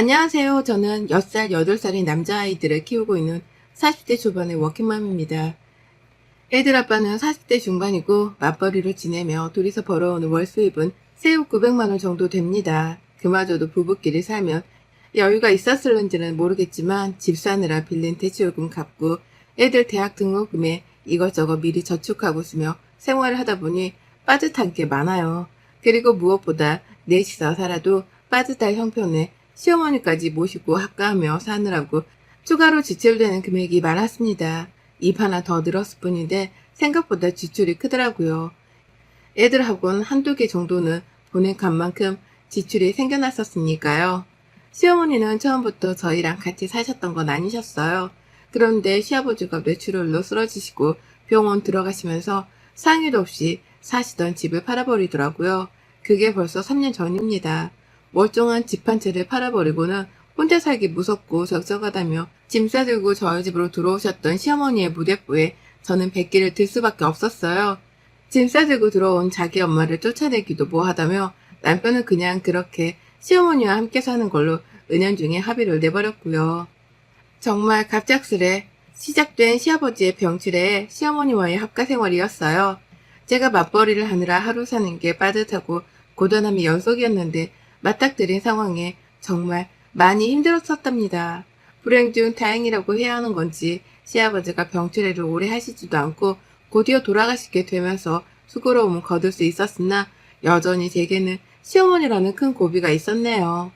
안녕하세요. 저는 10살, 8살인 남자아이들을 키우고 있는 40대 초반의 워킹맘입니다. 애들 아빠는 40대 중반이고 맞벌이로 지내며 둘이서 벌어오는 월 수입은 세후 900만 원 정도 됩니다. 그마저도 부부끼리 살면 여유가 있었을는지는 모르겠지만 집 사느라 빌린 대출금 갚고 애들 대학 등록금에 이것저것 미리 저축하고 있으며 생활을 하다 보니 빠듯한 게 많아요. 그리고 무엇보다 넷이서 살아도 빠듯할 형편에 시어머니까지 모시고 학가하며 사느라고 추가로 지출되는 금액이 많았습니다. 입 하나 더 늘었을 뿐인데 생각보다 지출이 크더라고요. 애들하고는 한두 개 정도는 보낸 값만큼 지출이 생겨났었으니까요. 시어머니는 처음부터 저희랑 같이 사셨던 건 아니셨어요. 그런데 시아버지가 뇌출혈로 쓰러지시고 병원 들어가시면서 상의도 없이 사시던 집을 팔아버리더라고요. 그게 벌써 3년 전입니다. 멀쩡한 집 한 채를 팔아버리고는 혼자 살기 무섭고 적적하다며 짐 싸들고 저희 집으로 들어오셨던 시어머니의 무대뽀에 저는 백기를 들 수밖에 없었어요. 짐 싸들고 들어온 자기 엄마를 쫓아내기도 뭐하다며 남편은 그냥 그렇게 시어머니와 함께 사는 걸로 은연중에 합의를 내버렸고요. 정말 갑작스레 시작된 시아버지의 병치레에 시어머니와의 합가 생활이었어요. 제가 맞벌이를 하느라 하루 사는 게 빠듯하고 고단함이 연속이었는데 맞닥뜨린 상황에 정말 많이 힘들었었답니다. 불행 중 다행이라고 해야 하는 건지 시아버지가 병치레를 오래 하시지도 않고 곧이어 돌아가시게 되면서 수고로움은 거둘 수 있었으나 여전히 제게는 시어머니라는 큰 고비가 있었네요.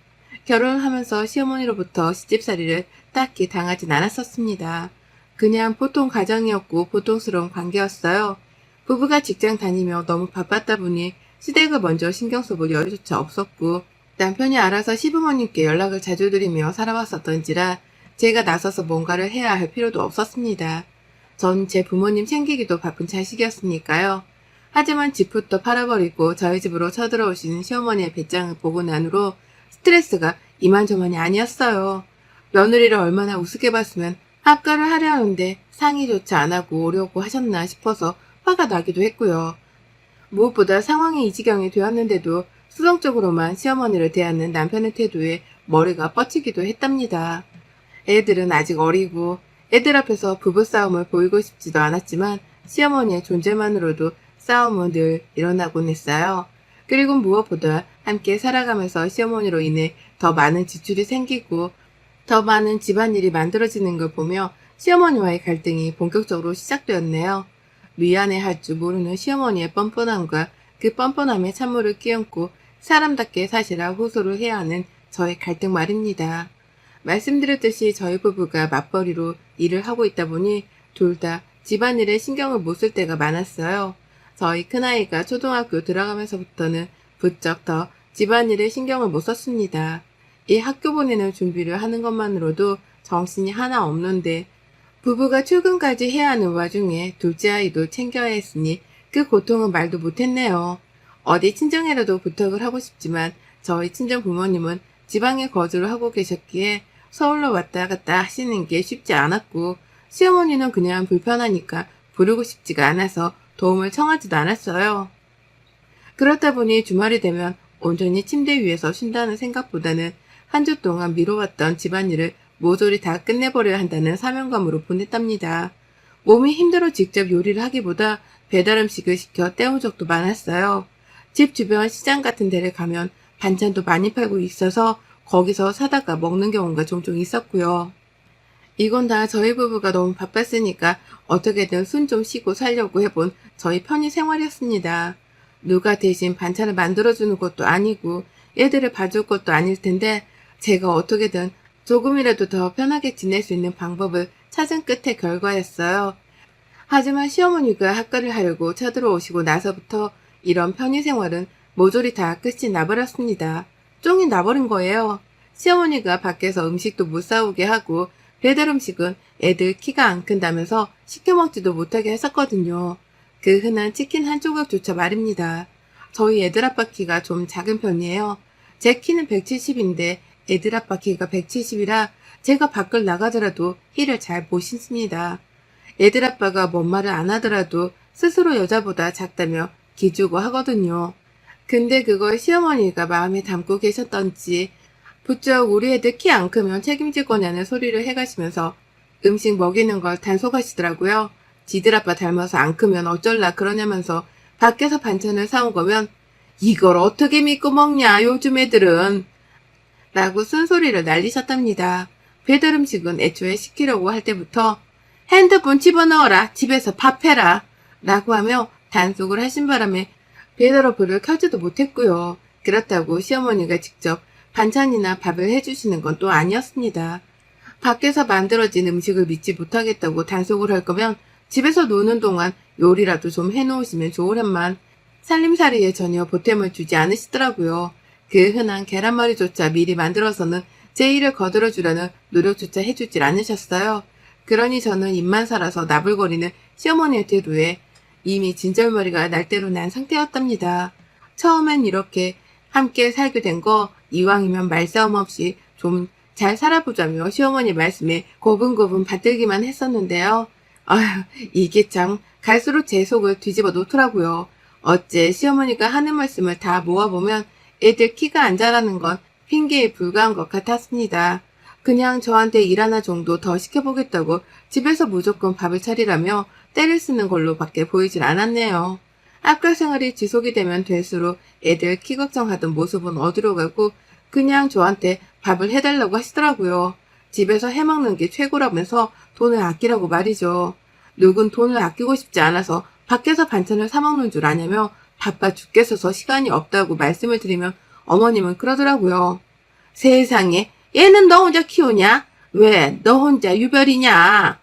결혼하면서 시어머니로부터 시집살이를 딱히 당하진 않았었습니다. 그냥 보통 가정이었고 보통스러운 관계였어요. 부부가 직장 다니며 너무 바빴다 보니 시댁을 먼저 신경 써볼 여유조차 없었고 남편이 알아서 시부모님께 연락을 자주 드리며 살아왔었던지라 제가 나서서 뭔가를 해야 할 필요도 없었습니다. 전 제 부모님 챙기기도 바쁜 자식이었으니까요. 하지만 집부터 팔아버리고 저희 집으로 쳐들어오시는 시어머니의 배짱을 보고 난 후로 스트레스가 이만저만이 아니었어요. 며느리를 얼마나 우습게 봤으면 합가를 하려 하는데 상의조차 안 하고 오려고 하셨나 싶어서 화가 나기도 했고요. 무엇보다 상황이 이 지경이 되었는데도 수동적으로만 시어머니를 대하는 남편의 태도에 머리가 뻗치기도 했답니다. 애들은 아직 어리고 애들 앞에서 부부싸움을 보이고 싶지도 않았지만 시어머니의 존재만으로도 싸움은 늘 일어나곤 했어요. 그리고 무엇보다 함께 살아가면서 시어머니로 인해 더 많은 지출이 생기고 더 많은 집안일이 만들어지는 걸 보며 시어머니와의 갈등이 본격적으로 시작되었네요. 미안해할 줄 모르는 시어머니의 뻔뻔함과 그 뻔뻔함에 찬물을 끼얹고 사람답게 사시라 호소를 해야 하는 저의 갈등 말입니다. 말씀드렸듯이 저희 부부가 맞벌이로 일을 하고 있다 보니 둘 다 집안일에 신경을 못 쓸 때가 많았어요. 저희 큰아이가 초등학교 들어가면서부터는 부쩍 더 집안일에 신경을 못 썼습니다. 이 학교 보내는 준비를 하는 것만으로도 정신이 하나 없는데 부부가 출근까지 해야 하는 와중에 둘째 아이도 챙겨야 했으니 그 고통은 말도 못했네요. 어디 친정에라도 부탁을 하고 싶지만 저희 친정 부모님은 지방에 거주를 하고 계셨기에 서울로 왔다 갔다 하시는 게 쉽지 않았고 시어머니는 그냥 불편하니까 부르고 싶지가 않아서 도움을 청하지도 않았어요. 그렇다 보니 주말이 되면 온전히 침대 위에서 쉰다는 생각보다는 한 주 동안 미뤄왔던 집안일을 모조리 다 끝내버려야 한다는 사명감으로 보냈답니다. 몸이 힘들어 직접 요리를 하기보다 배달 음식을 시켜 때운 적도 많았어요. 집 주변 시장 같은 데를 가면 반찬도 많이 팔고 있어서 거기서 사다가 먹는 경우가 종종 있었고요. 이건 다 저희 부부가 너무 바빴으니까 어떻게든 숨 좀 쉬고 살려고 해본 저희 편의 생활이었습니다. 누가 대신 반찬을 만들어주는 것도 아니고 애들을 봐줄 것도 아닐 텐데 제가 어떻게든 조금이라도 더 편하게 지낼 수 있는 방법을 찾은 끝의 결과였어요. 하지만 시어머니가 학가를 하려고 쳐들어오시고 나서부터 이런 편의 생활은 모조리 다 끝이 나버렸습니다. 쫑이 나버린 거예요. 시어머니가 밖에서 음식도 못 사오게 하고 배달 음식은 애들 키가 안 큰다면서 시켜 먹지도 못하게 했었거든요. 그 흔한 치킨 한 조각조차 말입니다. 저희 애들 아빠 키가 좀 작은 편이에요. 제 키는 170인데 애들 아빠 키가 170이라 제가 밖을 나가더라도 힐을 잘 못 신습니다. 애들 아빠가 뭔 말을 안 하더라도 스스로 여자보다 작다며 기주고 하거든요. 근데 그걸 시어머니가 마음에 담고 계셨던지 부쩍 우리 애들 키 안 크면 책임질 거냐는 소리를 해가시면서 음식 먹이는 걸 단속하시더라고요. 지들 아빠 닮아서 안 크면 어쩔라 그러냐면서 밖에서 반찬을 사온 거면 이걸 어떻게 믿고 먹냐 요즘 애들은 라고 쓴소리를 날리셨답니다. 배달 음식은 애초에 시키려고 할 때부터 핸드폰 집어넣어라 집에서 밥해라 라고 하며 단속을 하신 바람에 배달 어플을 켜지도 못했고요. 그렇다고 시어머니가 직접 반찬이나 밥을 해주시는 건 또 아니었습니다. 밖에서 만들어진 음식을 믿지 못하겠다고 단속을 할 거면 집에서 노는 동안 요리라도 좀 해놓으시면 좋으련만 살림살이에 전혀 보탬을 주지 않으시더라고요. 그 흔한 계란말이조차 미리 만들어서는 제 일을 거들어주려는 노력조차 해주질 않으셨어요. 그러니 저는 입만 살아서 나불거리는 시어머니의 태도에 이미 진절머리가 날 대로 난 상태였답니다. 처음엔 이렇게 함께 살게 된 거 이왕이면 말싸움 없이 좀 잘 살아보자며 시어머니 말씀에 고분고분 받들기만 했었는데요. 아휴, 이게 참 갈수록 제 속을 뒤집어 놓더라고요. 어째 시어머니가 하는 말씀을 다 모아보면 애들 키가 안 자라는 건 핑계에 불과한 것 같았습니다. 그냥 저한테 일 하나 정도 더 시켜보겠다고 집에서 무조건 밥을 차리라며 때를 쓰는 걸로 밖에 보이질 않았네요. 학교 생활이 지속이 되면 될수록 애들 키 걱정하던 모습은 어디로 가고 그냥 저한테 밥을 해달라고 하시더라고요. 집에서 해먹는 게 최고라면서 돈을 아끼라고 말이죠. 누군 돈을 아끼고 싶지 않아서 밖에서 반찬을 사먹는 줄 아냐며 바빠 죽겠어서 시간이 없다고 말씀을 드리면 어머님은 그러더라고요. 세상에 얘는 너 혼자 키우냐? 왜 너 혼자 유별이냐?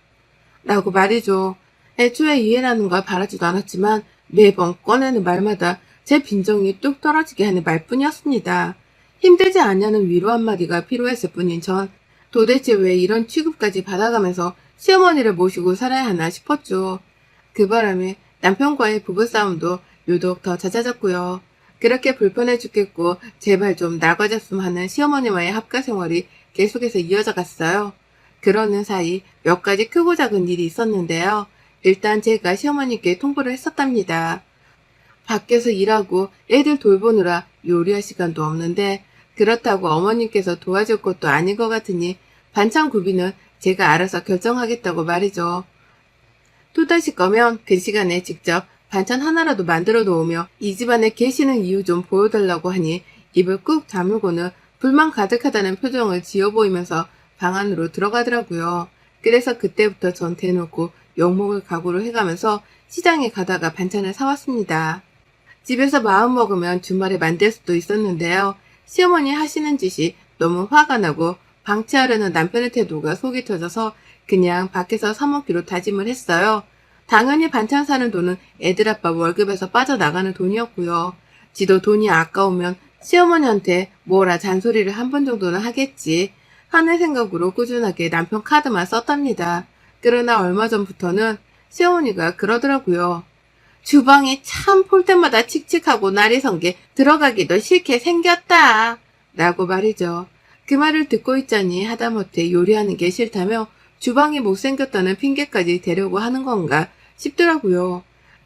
라고 말이죠. 애초에 이해라는 걸 바라지도 않았지만 매번 꺼내는 말마다 제 빈정이 뚝 떨어지게 하는 말뿐이었습니다. 힘들지 않냐는 위로 한마디가 필요했을 뿐인 전 도대체 왜 이런 취급까지 받아가면서 시어머니를 모시고 살아야 하나 싶었죠. 그 바람에 남편과의 부부싸움도 유독 더 잦아졌고요. 그렇게 불편해 죽겠고 제발 좀 나가졌으면 하는 시어머니와의 합가 생활이 계속해서 이어져 갔어요. 그러는 사이 몇 가지 크고 작은 일이 있었는데요. 일단 제가 시어머니께 통보를 했었답니다. 밖에서 일하고 애들 돌보느라 요리할 시간도 없는데 그렇다고 어머님께서 도와줄 것도 아닌 것 같으니 반찬 구비는 제가 알아서 결정하겠다고 말이죠. 또다시 거면 그 시간에 직접 반찬 하나라도 만들어 놓으며 이 집안에 계시는 이유 좀 보여달라고 하니 입을 꾹 다물고는 불만 가득하다는 표정을 지어 보이면서 방 안으로 들어가더라고요. 그래서 그때부터 전 대놓고 욕먹을 각오를 해가면서 시장에 가다가 반찬을 사왔습니다. 집에서 마음 먹으면 주말에 만들 수도 있었는데요. 시어머니 하시는 짓이 너무 화가 나고 방치하려는 남편의 태도가 속이 터져서 그냥 밖에서 사 먹기로 다짐을 했어요. 당연히 반찬 사는 돈은 애들 아빠 월급에서 빠져나가는 돈이었고요. 지도 돈이 아까우면 시어머니한테 뭐라 잔소리를 한 번 정도는 하겠지 하는 생각으로 꾸준하게 남편 카드만 썼답니다. 그러나 얼마 전부터는 시어머니가 그러더라고요. 주방이 참 볼 때마다 칙칙하고 날이 선 게 들어가기도 싫게 생겼다 라고 말이죠. 그 말을 듣고 있자니 하다못해 요리하는 게 싫다며 주방이 못생겼다는 핑계까지 대려고 하는 건가 싶더라고요.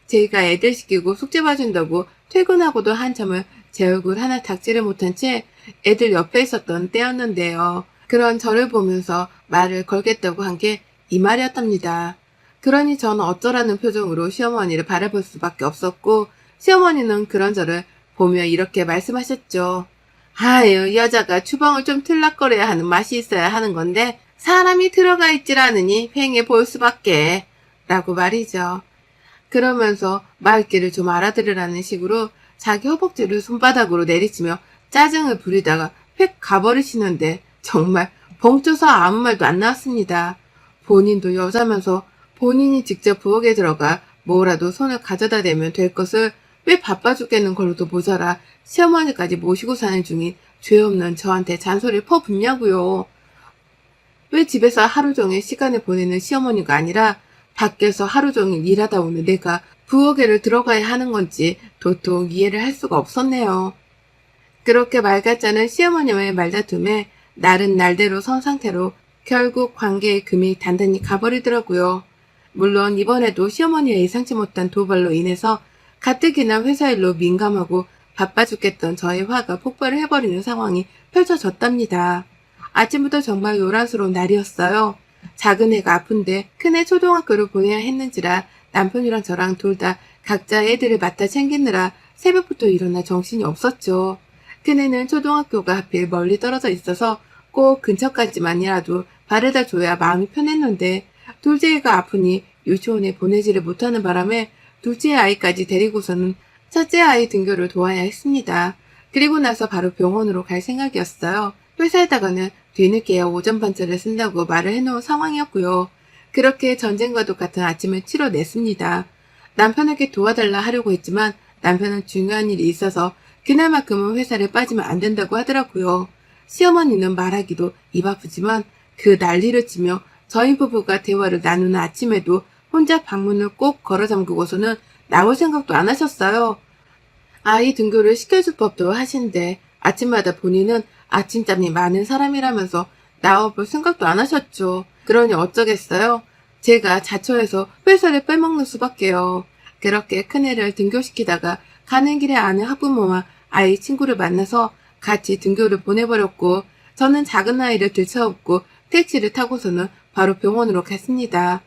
제가 애들 시키고 숙제 봐준다고 퇴근하고도 한참을 제 얼굴 하나 닥지를 못한 채 애들 옆에 있었던 때였는데요. 그런 저를 보면서 말을 걸겠다고 한 게 이 말이었답니다. 그러니 저는 어쩌라는 표정으로 시어머니를 바라볼 수밖에 없었고 시어머니는 그런 저를 보며 이렇게 말씀하셨죠. 아유, 여자가 주방을 좀 틀락거려야 하는 맛이 있어야 하는 건데 사람이 들어가 있질 않으니 횡해 보일 수밖에 라고 말이죠. 그러면서 말귀를 좀 알아들으라는 식으로 자기 허벅지를 손바닥으로 내리치며 짜증을 부리다가 휙 가버리시는데 정말 벙쪄서 아무 말도 안 나왔습니다. 본인도 여자면서 본인이 직접 부엌에 들어가 뭐라도 손을 가져다 대면 될 것을 왜 바빠 죽겠는 걸로도 모자라 시어머니까지 모시고 사는 중인 죄 없는 저한테 잔소리를 퍼붓냐고요. 왜 집에서 하루 종일 시간을 보내는 시어머니가 아니라 밖에서 하루 종일 일하다 오는 내가 부엌에를 들어가야 하는 건지 도통 이해를 할 수가 없었네요. 그렇게 말 같지 않은 시어머니와의 말다툼에 날은 날대로 선 상태로 결국 관계의 금이 단단히 가버리더라고요. 물론 이번에도 시어머니의 예상치 못한 도발로 인해서 가뜩이나 회사 일로 민감하고 바빠 죽겠던 저의 화가 폭발을 해버리는 상황이 펼쳐졌답니다. 아침부터 정말 요란스러운 날이었어요. 작은 애가 아픈데 큰애 초등학교를 보내야 했는지라 남편이랑 저랑 둘 다 각자 애들을 맡아 챙기느라 새벽부터 일어나 정신이 없었죠. 큰애는 초등학교가 하필 멀리 떨어져 있어서 꼭 근처까지만이라도 바래다 줘야 마음이 편했는데 둘째 애가 아프니 유치원에 보내지를 못하는 바람에 둘째 아이까지 데리고서는 첫째 아이 등교를 도와야 했습니다. 그리고 나서 바로 병원으로 갈 생각이었어요. 회사에다가는 뒤늦게야 오전 반차를 쓴다고 말을 해놓은 상황이었고요. 그렇게 전쟁과도 같은 아침을 치러냈습니다. 남편에게 도와달라 하려고 했지만 남편은 중요한 일이 있어서 그날만큼은 회사를 빠지면 안 된다고 하더라고요. 시어머니는 말하기도 입 아프지만 그 난리를 치며 저희 부부가 대화를 나누는 아침에도 혼자 방문을 꼭 걸어 잠그고서는 나올 생각도 안 하셨어요. 아이 등교를 시켜줄 법도 하신데 아침마다 본인은 아침잠이 많은 사람이라면서 나와볼 생각도 안 하셨죠. 그러니 어쩌겠어요. 제가 자처해서 회사를 빼먹는 수밖에요. 그렇게 큰애를 등교시키다가 가는 길에 아는 학부모와 아이 친구를 만나서 같이 등교를 보내버렸고 저는 작은 아이를 들쳐업고 택시를 타고서는 바로 병원으로 갔습니다.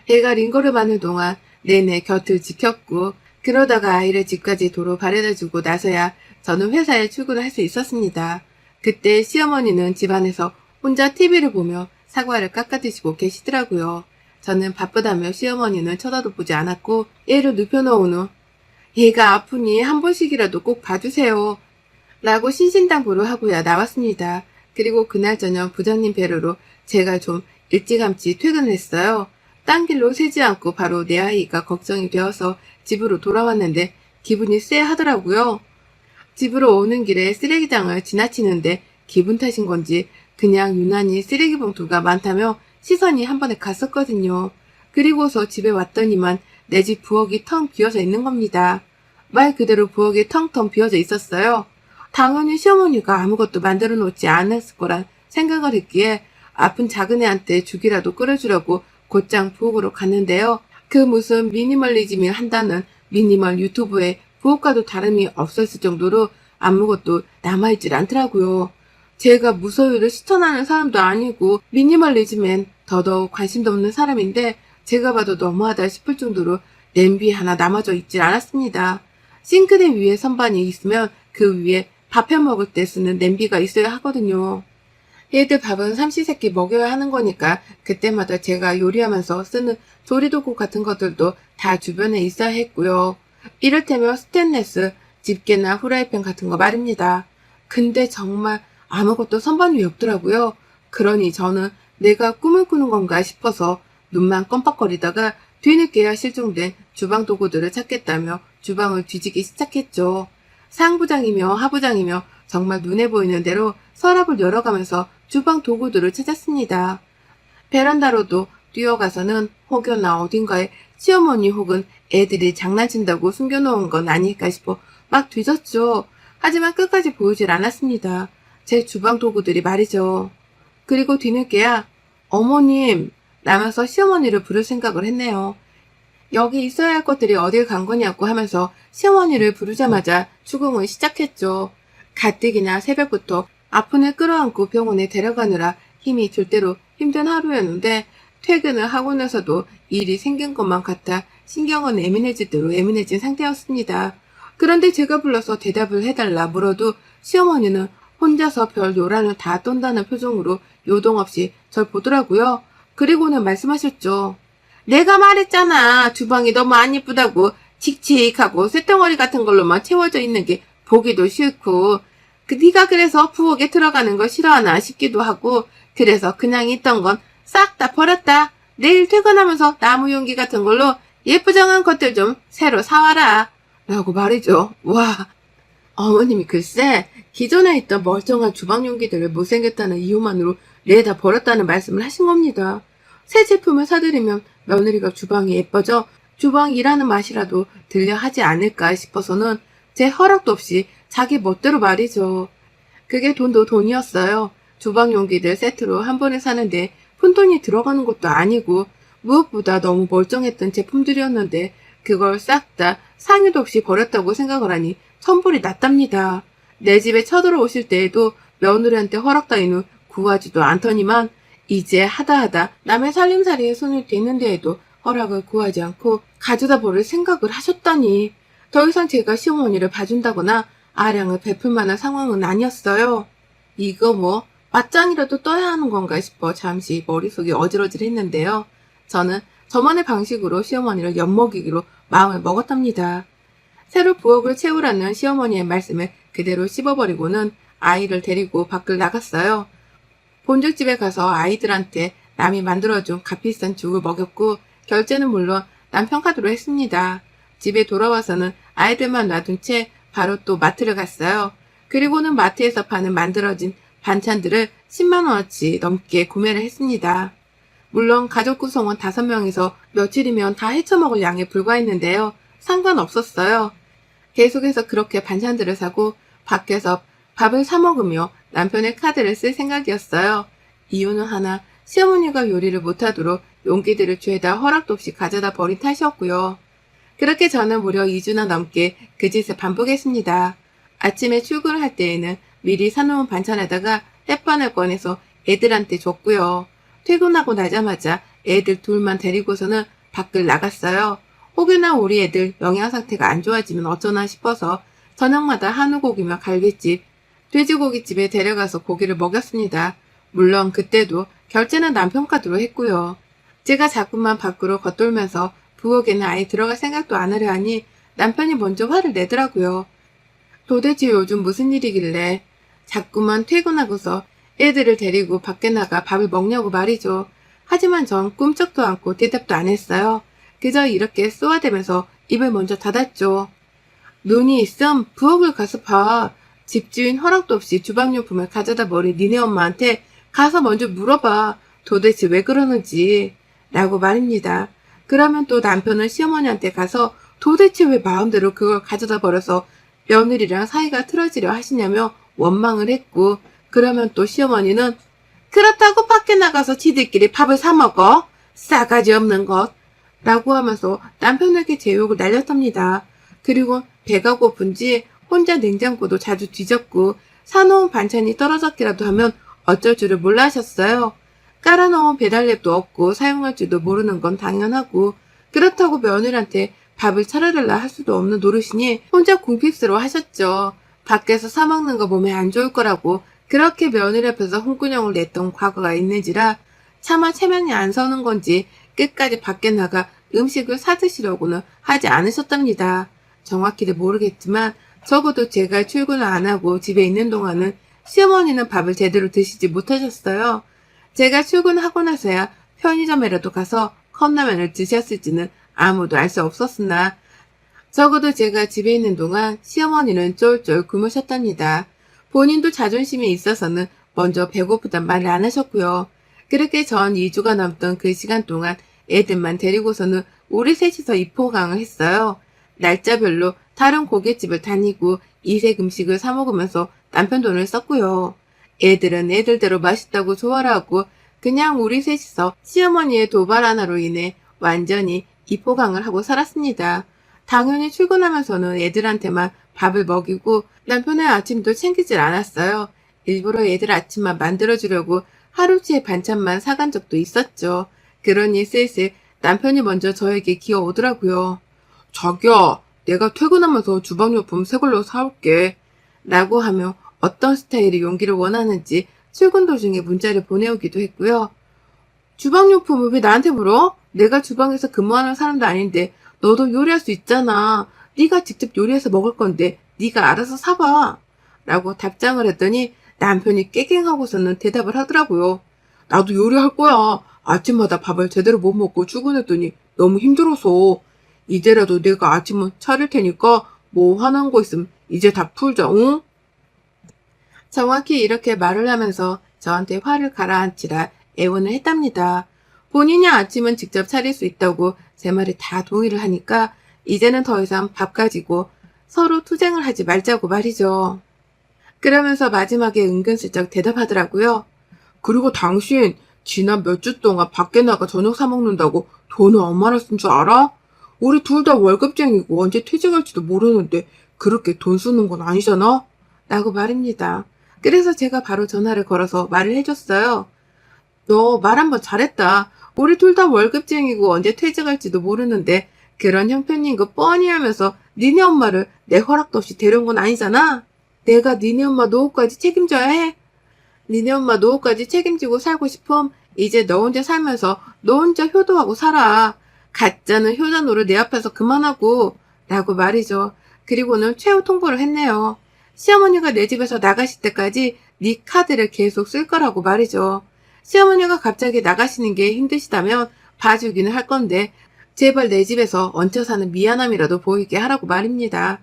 애가 링거를 마는 동안 내내 곁을 지켰고 그러다가 아이를 집까지 도로 바래다주고 나서야 저는 회사에 출근을 할 수 있었습니다. 그때 시어머니는 집안에서 혼자 TV를 보며 사과를 깎아드시고 계시더라고요. 저는 바쁘다며 시어머니는 쳐다도 보지 않았고 애를 눕혀놓은 후 얘가 아프니 한 번씩이라도 꼭 봐주세요. 라고 신신당부를 하고야 나왔습니다. 그리고 그날 저녁 부장님 배려로 제가 좀 일찌감치 퇴근을 했어요. 딴 길로 새지 않고 바로 내 아이가 걱정이 되어서 집으로 돌아왔는데 기분이 쎄하더라고요. 집으로 오는 길에 쓰레기장을 지나치는데 기분 탓인 건지 그냥 유난히 쓰레기 봉투가 많다며 시선이 한 번에 갔었거든요. 그리고서 집에 왔더니만 내 집 부엌이 텅 비어져 있는 겁니다. 말 그대로 부엌이 텅텅 비어져 있었어요. 당연히 시어머니가 아무것도 만들어 놓지 않았을 거란 생각을 했기에 아픈 작은 애한테 죽이라도 끓여주려고 곧장 부엌으로 갔는데요. 그 무슨 미니멀리즘을 한다는 미니멀 유튜브에 부엌과도 다름이 없었을 정도로 아무것도 남아있질 않더라고요. 제가 무소유를 실천하는 사람도 아니고 미니멀리즘엔 더더욱 관심도 없는 사람인데 제가 봐도 너무하다 싶을 정도로 냄비 하나 남아져 있질 않았습니다. 싱크대 위에 선반이 있으면 그 위에 밥 해먹을 때 쓰는 냄비가 있어야 하거든요. 얘들 밥은 삼시세끼 먹여야 하는 거니까 그때마다 제가 요리하면서 쓰는 조리도구 같은 것들도 다 주변에 있어야 했고요. 이를테면 스테인레스, 집게나 후라이팬 같은 거 말입니다. 근데 정말 아무것도 선반 위에 없더라고요. 그러니 저는 내가 꿈을 꾸는 건가 싶어서 눈만 껌뻑거리다가 뒤늦게야 실종된 주방 도구들을 찾겠다며 주방을 뒤지기 시작했죠. 상부장이며 하부장이며 정말 눈에 보이는 대로 서랍을 열어가면서 주방 도구들을 찾았습니다. 베란다로도 뛰어가서는 혹여나 어딘가에 시어머니 혹은 애들이 장난친다고 숨겨놓은 건 아닐까 싶어 막 뒤졌죠. 하지만 끝까지 보이질 않았습니다. 제 주방 도구들이 말이죠. 그리고 뒤늦게야 어머님 라면서 시어머니를 부를 생각을 했네요. 여기 있어야 할 것들이 어딜 간 거냐고 하면서 시어머니를 부르자마자 추궁을 시작했죠. 가뜩이나 새벽부터 아픈 애 끌어안고 병원에 데려가느라 힘이 들 대로 힘든 하루였는데 퇴근을 하고 나서도 일이 생긴 것만 같아 신경은 예민해질 대로 예민해진 상태였습니다. 그런데 제가 불러서 대답을 해달라 물어도 시어머니는 혼자서 별 요란을 다 떤다는 표정으로 요동 없이 절 보더라고요. 그리고는 말씀하셨죠. 내가 말했잖아. 주방이 너무 안 예쁘다고 칙칙하고 쇳덩어리 같은 걸로만 채워져 있는 게 보기도 싫고 네가 그래서 부엌에 들어가는 걸 싫어하나 싶기도 하고 그래서 그냥 있던 건 싹 다 버렸다. 내일 퇴근하면서 나무 용기 같은 걸로 예쁘장한 것들 좀 새로 사와라. 라고 말이죠. 와, 어머님이 글쎄 기존에 있던 멀쩡한 주방 용기들을 못생겼다는 이유만으로 내다 버렸다는 말씀을 하신 겁니다. 새 제품을 사들이면 며느리가 주방이 예뻐져 주방 일하는 맛이라도 들려 하지 않을까 싶어서는 제 허락도 없이 자기 멋대로 말이죠. 그게 돈도 돈이었어요. 주방 용기들 세트로 한 번에 사는데 푼돈이 들어가는 것도 아니고 무엇보다 너무 멀쩡했던 제품들이었는데 그걸 싹 다 상의도 없이 버렸다고 생각을 하니 천불이 났답니다. 내 집에 쳐들어오실 때에도 며느리한테 허락 따위는 구하지도 않더니만 이제 하다 남의 살림살이에 손을 대는 데에도 허락을 구하지 않고 가져다 버릴 생각을 하셨다니 더 이상 제가 시어머니를 봐준다거나 아량을 베풀 만한 상황은 아니었어요. 이거 뭐 맞짱이라도 떠야 하는 건가 싶어 잠시 머릿속이 어질어질했는데요. 저는 저만의 방식으로 시어머니를 엿먹이기로 마음을 먹었답니다. 새로 부엌을 채우라는 시어머니의 말씀을 그대로 씹어버리고는 아이를 데리고 밖을 나갔어요. 본죽집에 가서 아이들한테 남이 만들어준 값비싼 죽을 먹였고 결제는 물론 남편 카드로 했습니다. 집에 돌아와서는 아이들만 놔둔 채 바로 또 마트를 갔어요. 그리고는 마트에서 파는 만들어진 반찬들을 10만원어치 넘게 구매를 했습니다. 물론 가족 구성원 5명이서 며칠이면 다 헤쳐먹을 양에 불과했는데요. 상관없었어요. 계속해서 그렇게 반찬들을 사고 밖에서 밥을 사 먹으며 남편의 카드를 쓸 생각이었어요. 이유는 하나, 시어머니가 요리를 못하도록 용기들을 죄다 허락도 없이 가져다 버린 탓이었고요. 그렇게 저는 무려 2주나 넘게 그 짓을 반복했습니다. 아침에 출근을 할 때에는 미리 사놓은 반찬에다가 햇반을 꺼내서 애들한테 줬고요. 퇴근하고 나자마자 애들 둘만 데리고서는 밖을 나갔어요. 혹여나 우리 애들 영양 상태가 안 좋아지면 어쩌나 싶어서 저녁마다 한우고기며 갈비집, 돼지고기집에 데려가서 고기를 먹였습니다. 물론 그때도 결제는 남편 카드로 했고요. 제가 자꾸만 밖으로 겉돌면서 부엌에는 아예 들어갈 생각도 안 하려 하니 남편이 먼저 화를 내더라고요. 도대체 요즘 무슨 일이길래 자꾸만 퇴근하고서 애들을 데리고 밖에 나가 밥을 먹냐고 말이죠. 하지만 전 꿈쩍도 않고 대답도 안 했어요. 그저 이렇게 쏘아대면서 입을 먼저 닫았죠. 눈이 있음 부엌을 가서 봐. 집주인 허락도 없이 주방용품을 가져다 버린 니네 엄마한테 가서 먼저 물어봐. 도대체 왜 그러는지 라고 말입니다. 그러면 또 남편은 시어머니한테 가서 도대체 왜 마음대로 그걸 가져다 버려서 며느리랑 사이가 틀어지려 하시냐며 원망을 했고, 그러면 또 시어머니는 그렇다고 밖에 나가서 지들끼리 밥을 사 먹어? 싸가지 없는 것 라고 하면서 남편에게 제 욕을 날렸답니다. 그리고 배가 고픈지 혼자 냉장고도 자주 뒤졌고 사놓은 반찬이 떨어졌기라도 하면 어쩔 줄을 몰라 하셨어요. 깔아놓은 배달랩도 없고 사용할 줄도 모르는 건 당연하고 그렇다고 며느리한테 밥을 차려달라 할 수도 없는 노릇이니 혼자 궁핍스러워 하셨죠. 밖에서 사 먹는 거 몸에 안 좋을 거라고 그렇게 며느리 앞에서 홍군형을 냈던 과거가 있는지라 차마 체면이 안 서는 건지 끝까지 밖에 나가 음식을 사 드시려고는 하지 않으셨답니다. 정확히는 모르겠지만 적어도 제가 출근을 안 하고 집에 있는 동안은 시어머니는 밥을 제대로 드시지 못하셨어요. 제가 출근하고 나서야 편의점에라도 가서 컵라면을 드셨을지는 아무도 알 수 없었으나 적어도 제가 집에 있는 동안 시어머니는 쫄쫄 굶으셨답니다. 본인도 자존심이 있어서는 먼저 배고프단 말을 안 하셨고요. 그렇게 전 2주가 넘던 그 시간 동안 애들만 데리고서는 우리 셋이서 입호강을 했어요. 날짜별로 다른 고깃집을 다니고 이색 음식을 사 먹으면서 남편 돈을 썼고요. 애들은 애들대로 맛있다고 좋아라 하고 그냥 우리 셋이서 시어머니의 도발 하나로 인해 완전히 입호강을 하고 살았습니다. 당연히 출근하면서는 애들한테만 밥을 먹이고 남편의 아침도 챙기질 않았어요. 일부러 애들 아침만 만들어주려고 하루치의 반찬만 사간 적도 있었죠. 그러니 슬슬 남편이 먼저 저에게 기어오더라고요. 자기야, 내가 퇴근하면서 주방용품 새 걸로 사올게 라고 하며 어떤 스타일의 용기를 원하는지 출근 도중에 문자를 보내오기도 했고요. 주방용품을 왜 나한테 물어? 내가 주방에서 근무하는 사람도 아닌데 너도 요리할 수 있잖아. 네가 직접 요리해서 먹을 건데 네가 알아서 사봐 라고 답장을 했더니 남편이 깨갱하고서는 대답을 하더라고요. 나도 요리할 거야. 아침마다 밥을 제대로 못 먹고 출근했더니 너무 힘들어서 이제라도 내가 아침은 차릴 테니까 뭐 화난 거 있으면 이제 다 풀자, 응? 정확히 이렇게 말을 하면서 저한테 화를 가라앉히라 애원을 했답니다. 본인이 아침은 직접 차릴 수 있다고 제 말에 다 동의를 하니까 이제는 더 이상 밥 가지고 서로 투쟁을 하지 말자고 말이죠. 그러면서 마지막에 은근슬쩍 대답하더라고요. 그리고 당신 지난 몇 주 동안 밖에 나가 저녁 사 먹는다고 돈을 얼마나 쓴 줄 알아? 우리 둘 다 월급쟁이고 언제 퇴직할지도 모르는데 그렇게 돈 쓰는 건 아니잖아? 라고 말입니다. 그래서 제가 바로 전화를 걸어서 말을 해줬어요. 너 말 한번 잘했다. 우리 둘 다 월급쟁이고 언제 퇴직할지도 모르는데 그런 형편인 거 뻔히 하면서 니네 엄마를 내 허락도 없이 데려온 건 아니잖아? 내가 니네 엄마 노후까지 책임져야 해? 니네 엄마 노후까지 책임지고 살고 싶음? 이제 너 혼자 살면서 너 혼자 효도하고 살아. 가짜는 효자 노릇 내 앞에서 그만하고 라고 말이죠. 그리고는 최후 통보를 했네요. 시어머니가 내 집에서 나가실 때까지 네 카드를 계속 쓸 거라고 말이죠. 시어머니가 갑자기 나가시는 게 힘드시다면 봐주기는 할 건데 제발 내 집에서 얹혀 사는 미안함이라도 보이게 하라고 말입니다.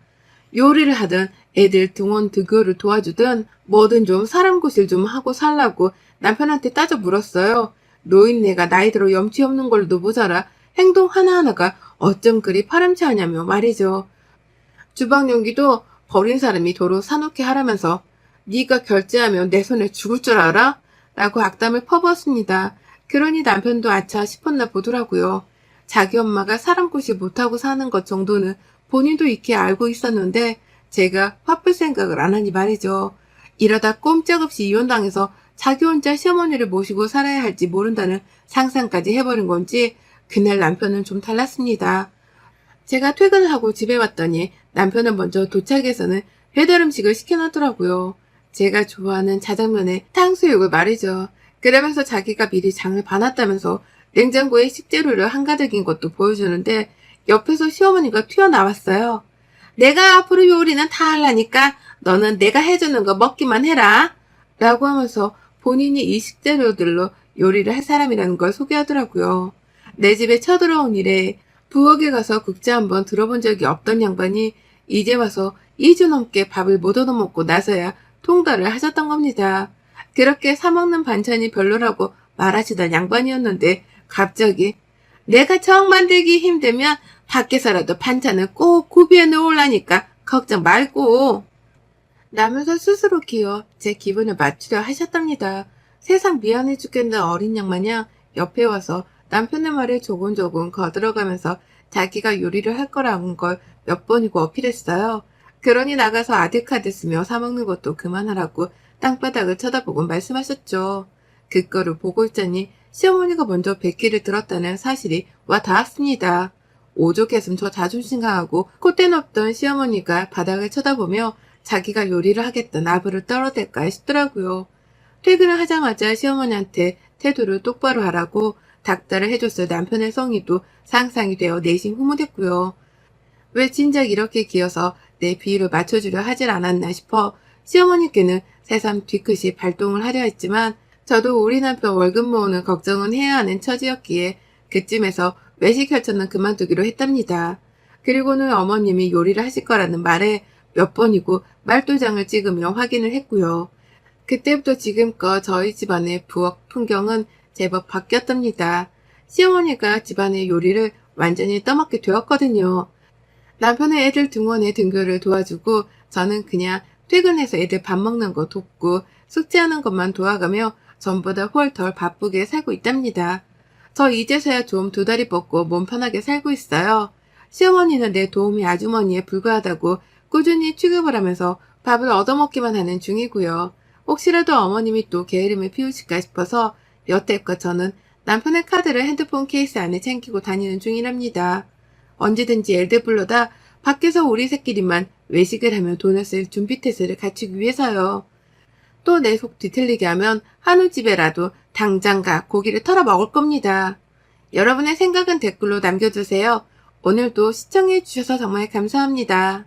요리를 하든 애들 등원 등교를 도와주든 뭐든 좀 사람 구실 좀 하고 살라고 남편한테 따져 물었어요. 노인네가 나이 들어 염치 없는 걸로도 모자라 행동 하나하나가 어쩜 그리 파렴치하냐며 말이죠. 주방 용기도 버린 사람이 도로 사놓게 하라면서 네가 결제하면 내 손에 죽을 줄 알아? 라고 악담을 퍼부었습니다. 그러니 남편도 아차 싶었나 보더라고요. 자기 엄마가 사람 구실 못하고 사는 것 정도는 본인도 익히 알고 있었는데 제가 화풀 생각을 안 하니 말이죠. 이러다 꼼짝없이 이혼당해서 자기 혼자 시어머니를 모시고 살아야 할지 모른다는 상상까지 해버린 건지 그날 남편은 좀 달랐습니다. 제가 퇴근을 하고 집에 왔더니 남편은 먼저 도착해서는 배달 음식을 시켜놨더라고요. 제가 좋아하는 자장면에 탕수육을 말이죠. 그러면서 자기가 미리 장을 봐놨다면서 냉장고에 식재료를 한가득인 것도 보여주는데 옆에서 시어머니가 튀어나왔어요. 내가 앞으로 요리는 다 하려니까 너는 내가 해주는 거 먹기만 해라. 라고 하면서 본인이 이 식재료들로 요리를 할 사람이라는 걸 소개하더라고요. 내 집에 쳐들어온 이래 부엌에 가서 국자 한번 들어본 적이 없던 양반이 이제 와서 2주 넘게 밥을 못 얻어먹고 나서야 통달을 하셨던 겁니다. 그렇게 사먹는 반찬이 별로라고 말하시던 양반이었는데 갑자기 내가 정 만들기 힘들면 밖에서라도 반찬을 꼭 구비해 놓으려니까 걱정 말고 라면서 스스로 기어 제 기분을 맞추려 하셨답니다. 세상 미안해 죽겠는 어린 양 마냥 옆에 와서 남편의 말에 조곤조곤 거들어가면서 자기가 요리를 할 거라는 걸 몇 번이고 어필했어요. 그러니 나가서 아들카드 쓰며 사먹는 것도 그만하라고 땅바닥을 쳐다보고 말씀하셨죠. 그거를 보고 있자니 시어머니가 먼저 백기를 들었다는 사실이 와 닿았습니다. 오죽했음 저 자존심 강하고 콧대 높던 시어머니가 바닥을 쳐다보며 자기가 요리를 하겠다는 아부를 떨어댈까 싶더라고요. 퇴근을 하자마자 시어머니한테 태도를 똑바로 하라고 닥달을 해줬을 남편의 성의도 상상이 되어 내심 흐뭇했고요. 왜 진작 이렇게 기어서 내 비위를 맞춰주려 하질 않았나 싶어 시어머니께는 새삼 뒤끝이 발동을 하려 했지만 저도 우리 남편 월급 모으는 걱정은 해야 하는 처지였기에 그쯤에서 외식 결정은 그만두기로 했답니다. 그리고는 어머님이 요리를 하실 거라는 말에 몇 번이고 말도장을 찍으며 확인을 했고요. 그때부터 지금껏 저희 집안의 부엌 풍경은 제법 바뀌었답니다. 시어머니가 집안의 요리를 완전히 떠맡게 되었거든요. 남편의 애들 등원에 등교를 도와주고 저는 그냥 퇴근해서 애들 밥 먹는 거 돕고 숙제하는 것만 도와가며 전보다 훨 덜 바쁘게 살고 있답니다. 저 이제서야 좀 두 다리 뻗고 몸 편하게 살고 있어요. 시어머니는 내 도우미 아주머니에 불과하다고 꾸준히 취급을 하면서 밥을 얻어먹기만 하는 중이고요. 혹시라도 어머님이 또 게으름을 피우실까 싶어서 여태껏 저는 남편의 카드를 핸드폰 케이스 안에 챙기고 다니는 중이랍니다. 언제든지 애들 불러다 밖에서 우리 새끼리만 외식을 하며 돈을 쓸 준비태세를 갖추기 위해서요. 또 내 속 뒤틀리게 하면 한우집에라도 당장 가 고기를 털어 먹을 겁니다. 여러분의 생각은 댓글로 남겨주세요. 오늘도 시청해주셔서 정말 감사합니다.